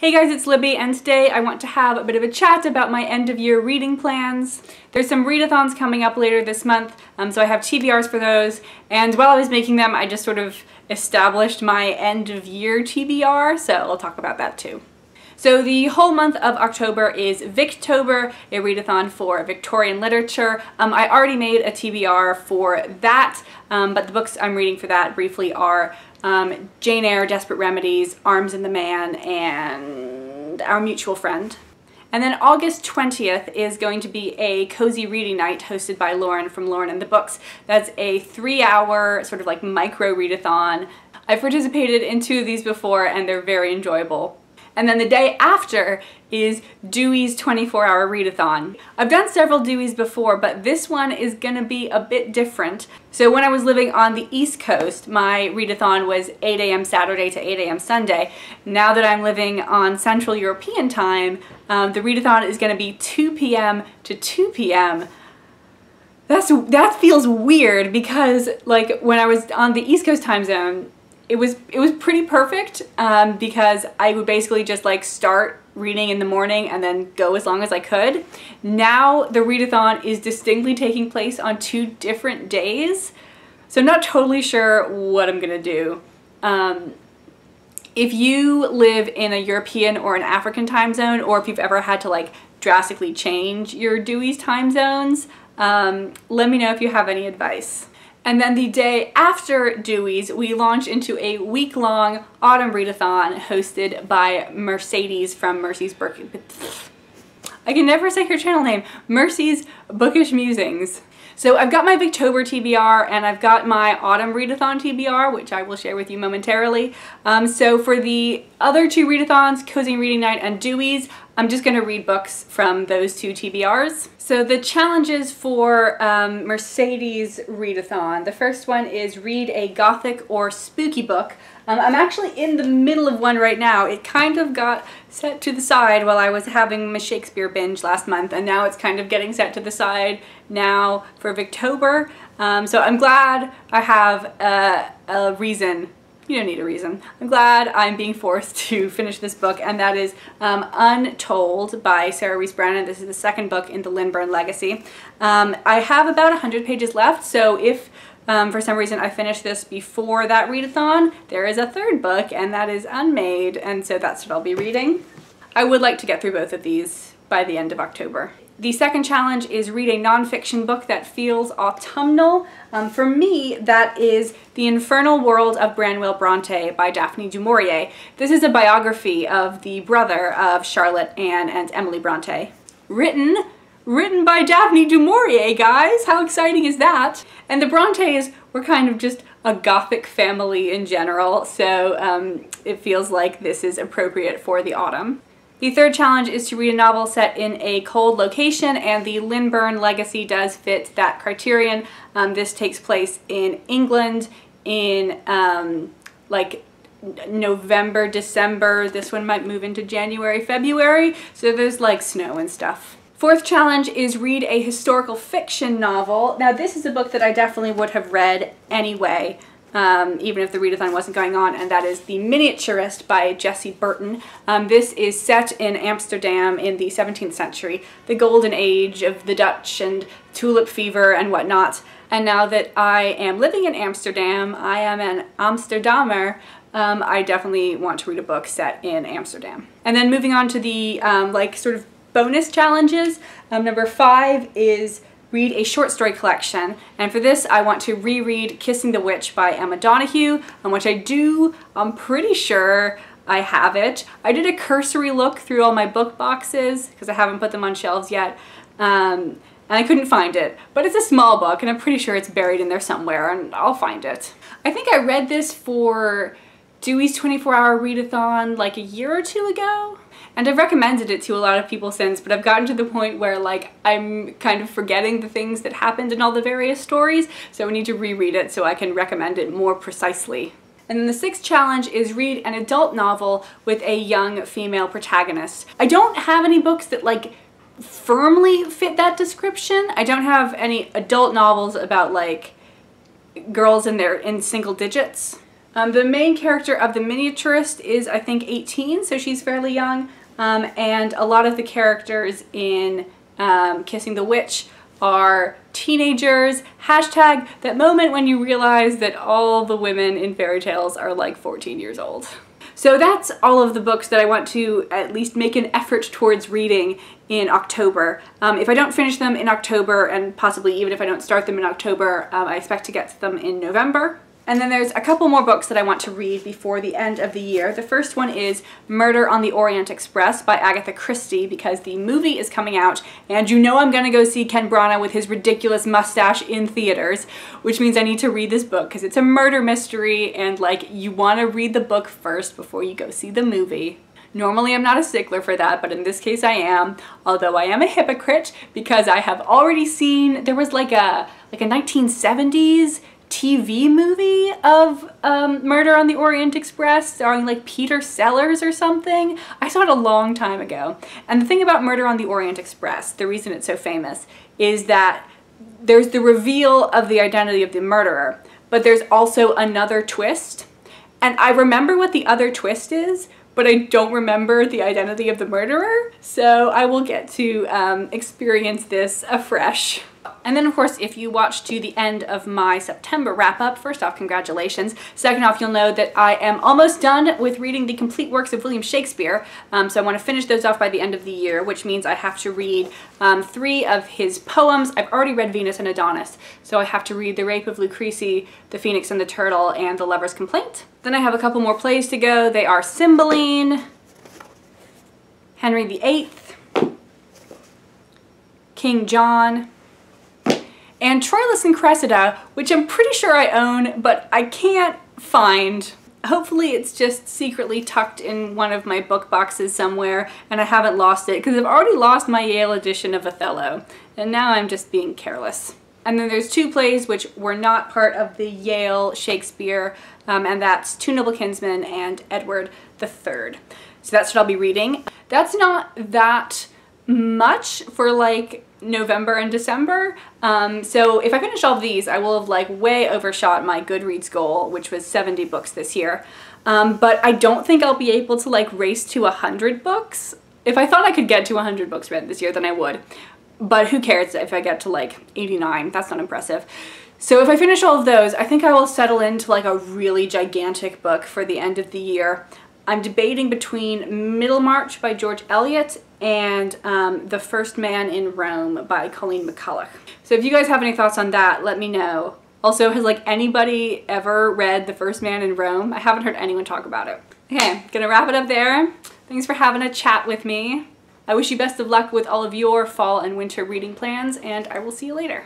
Hey guys, it's Libby, and today I want to have a bit of a chat about my end of year reading plans. There's some readathons coming up later this month, so I have TBRs for those, and while I was making them I just sort of established my end of year TBR, so I'll talk about that too. So the whole month of October is Victober, a readathon for Victorian literature. I already made a TBR for that, but the books I'm reading for that briefly are Jane Eyre, Desperate Remedies, Arms and the Man, and Our Mutual Friend. And then August 20th is going to be a cozy reading night hosted by Lauren from Lauren and the Books. That's a 3-hour sort of like micro readathon. I've participated in 2 of these before and they're very enjoyable. And then the day after is Dewey's 24-hour readathon. I've done several Deweys before, but this one is gonna be a bit different. So when I was living on the East Coast, my readathon was 8 a.m. Saturday to 8 a.m. Sunday. Now that I'm living on Central European time, the readathon is gonna be 2 p.m. to 2 p.m. That feels weird because like when I was on the East Coast time zone, it was pretty perfect because I would basically just like start reading in the morning and then go as long as I could. Now the readathon is distinctly taking place on 2 different days, so I'm not totally sure what I'm gonna do. If you live in a European or an African time zone, or if you've ever had to like drastically change your Dewey's time zones, let me know if you have any advice. And then the day after Dewey's, we launch into a week-long autumn readathon hosted by Mercedes from Mercy's I can never say her channel name, Mercy's Bookish Musings. So I've got my Victober TBR and I've got my autumn readathon TBR, which I will share with you momentarily. So for the other 2 readathons, Cozy Reading Night and Dewey's, I'm just going to read books from those 2 TBRs. So the challenges for Mercedes readathon. The first one is read a gothic or spooky book. I'm actually in the middle of one right now. It kind of got set to the side while I was having my Shakespeare binge last month, and now it's kind of getting set to the side now for Victober. So I'm glad I have a reason. You don't need a reason. I'm glad I'm being forced to finish this book, and that is Untold by Rees Brennan. This is the 2nd book in the Lindburn legacy. I have about 100 pages left, so if for some reason I finish this before that readathon, there is a 3rd book, and that is Unmade, and so that's what I'll be reading. I would like to get through both of these by the end of October. The second challenge is read a nonfiction book that feels autumnal. For me, that is The Infernal World of Branwell Bronte by Daphne du Maurier. This is a biography of the brother of Charlotte, Anne, and Emily Bronte. Written by Daphne du Maurier, guys! How exciting is that? And the Brontes were kind of just a gothic family in general, so it feels like this is appropriate for the autumn. The 3rd challenge is to read a novel set in a cold location, and the Lindburn legacy does fit that criterion. This takes place in England in like November, December. This one might move into January, February, so there's like snow and stuff. 4th challenge is read a historical fiction novel. Now this is a book that I definitely would have read anyway, even if the readathon wasn't going on, and that is The Miniaturist by Jessie Burton. This is set in Amsterdam in the 17th century, the golden age of the Dutch and tulip fever and whatnot. And now that I am living in Amsterdam, I am an Amsterdammer, I definitely want to read a book set in Amsterdam. And then moving on to the like sort of bonus challenges, number 5 is read a short story collection, and for this I want to reread Kissing the Witch by Emma Donoghue, which I'm pretty sure I have it. I did a cursory look through all my book boxes because I haven't put them on shelves yet, and I couldn't find it, but it's a small book and I'm pretty sure it's buried in there somewhere, and I'll find it. I think I read this for Dewey's 24-hour readathon like a year or 2 ago. And I've recommended it to a lot of people since, but I've gotten to the point where like I'm kind of forgetting the things that happened in all the various stories, so I need to reread it so I can recommend it more precisely. And then the 6th challenge is read an adult novel with a young female protagonist. I don't have any books that like firmly fit that description. I don't have any adult novels about like girls in single digits. The main character of the Miniaturist is, I think, 18, so she's fairly young. And a lot of the characters in Kissing the Witch are teenagers. Hashtag that moment when you realize that all the women in fairy tales are like 14 years old. So that's all of the books that I want to at least make an effort towards reading in October. If I don't finish them in October, and possibly even if I don't start them in October, I expect to get to them in November. And then there's a couple more books that I want to read before the end of the year. The first one is Murder on the Orient Express by Agatha Christie, because the movie is coming out, and you know I'm gonna go see Ken Branagh with his ridiculous mustache in theaters, which means I need to read this book because it's a murder mystery, and like, you want to read the book first before you go see the movie. Normally I'm not a stickler for that, but in this case I am, although I am a hypocrite because I have already seen, there was like a 1970s TV movie of Murder on the Orient Express starring like Peter Sellers or something. I saw it a long time ago. And the thing about Murder on the Orient Express, the reason it's so famous, is that there's the reveal of the identity of the murderer, but there's also another twist. And I remember what the other twist is, but I don't remember the identity of the murderer. So I will get to experience this afresh. And then of course, if you watch to the end of my September wrap up, first off, congratulations. Second off, you'll know that I am almost done with reading the complete works of William Shakespeare. So I want to finish those off by the end of the year, which means I have to read 3 of his poems. I've already read Venus and Adonis, so I have to read The Rape of Lucrece, The Phoenix and the Turtle, and The Lover's Complaint. Then I have a couple more plays to go. They are Cymbeline, Henry VIII, King John, and Troilus Cressida, which I'm pretty sure I own, but I can't find. Hopefully it's just secretly tucked in one of my book boxes somewhere and I haven't lost it, because I've already lost my Yale edition of Othello, and now I'm just being careless. And then there's 2 plays which were not part of the Yale Shakespeare, and that's Two Noble Kinsmen and Edward III. So that's what I'll be reading. That's not that much for like November and December. So if I finish all of these, I will have like way overshot my Goodreads goal, which was 70 books this year. But I don't think I'll be able to like race to 100 books. If I thought I could get to 100 books read this year, then I would. But who cares if I get to like 89? That's not impressive. So if I finish all of those, I think I will settle into like a really gigantic book for the end of the year. I'm debating between Middlemarch by George Eliot and The First Man in Rome by Colleen McCulloch. So if you guys have any thoughts on that, let me know. Also, has like anybody ever read The First Man in Rome? I haven't heard anyone talk about it. Okay, gonna wrap it up there. Thanks for having a chat with me. I wish you best of luck with all of your fall and winter reading plans, and I will see you later.